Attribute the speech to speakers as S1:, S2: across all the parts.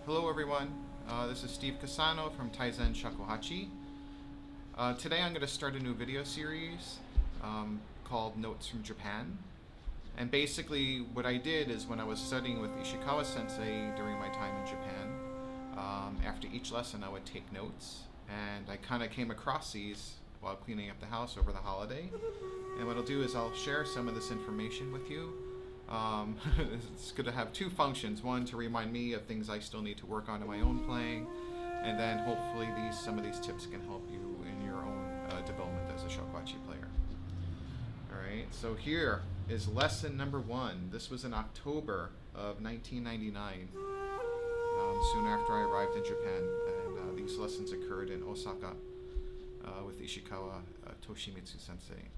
S1: Hello everyone, this is Steve Casano from Taizen Shakuhachi. Today I'm going to start a new video series called Notes from Japan. And basically what I did is when I was studying with Ishikawa sensei during my time in Japan, after each lesson I would take notes, and I kind of came across these while cleaning up the house over the holiday. And what I'll do is I'll share some of this information with you. It's going to have two functions. One, to remind me of things I still need to work on in my own playing, and then hopefully some of these tips can help you in your own development as a shakuhachi player. Alright, so here is lesson number 1. This was in October of 1999, soon after I arrived in Japan, and these lessons occurred in Osaka with Ishikawa Toshimitsu sensei.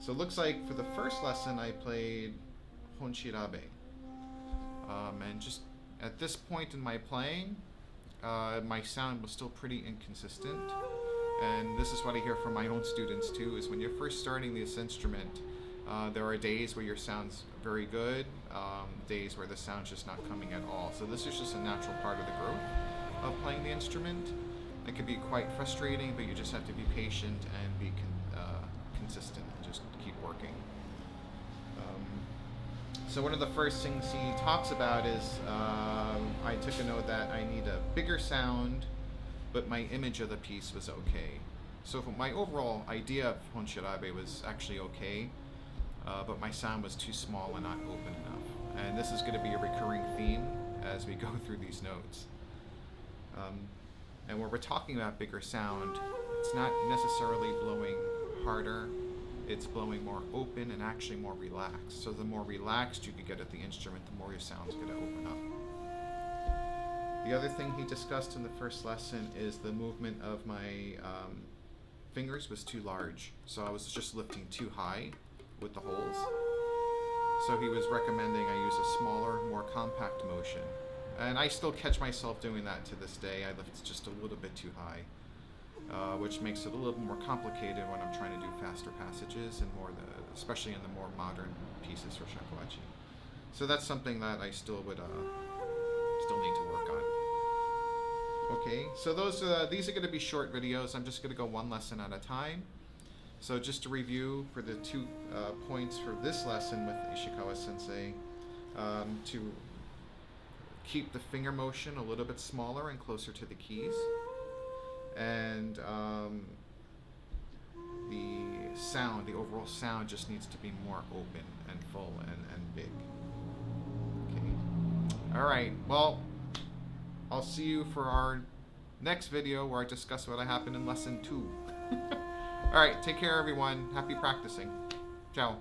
S1: So it looks like for the first lesson I played Honshirabe, and just at this point in my playing, my sound was still pretty inconsistent, and this is what I hear from my own students too, is when you're first starting this instrument, there are days where your sound's very good, days where the sound's just not coming at all. So this is just a natural part of the growth of playing the instrument. It can be quite frustrating, but you just have to be patient and be consistent and just keep working. So one of the first things he talks about is I took a note that I need a bigger sound, but my image of the piece was okay. So my overall idea of Honshirabe was actually okay, but my sound was too small and not open enough. And this is going to be a recurring theme as we go through these notes. And when we're talking about bigger sound, it's not necessarily blowing harder. It's blowing more open and actually more relaxed. So the more relaxed you can get at the instrument, the more your sound's going to open up. The other thing he discussed in the first lesson is the movement of my fingers was too large. So I was just lifting too high with the holes. So he was recommending I use a smaller, more compact motion. And I still catch myself doing that to this day. I lift just a little bit too high. Which makes it a little more complicated when I'm trying to do faster passages and especially in the more modern pieces for shakuhachi. So that's something that I still would still need to work on. Okay, so these are going to be short videos. I'm just going to go one lesson at a time. So just to review for the 2 points for this lesson with Ishikawa sensei, to keep the finger motion a little bit smaller and closer to the keys. And the sound, the overall sound just needs to be more open and full and big. Okay. Alright, well, I'll see you for our next video where I discuss what happened in lesson 2. Alright, take care everyone. Happy practicing. Ciao.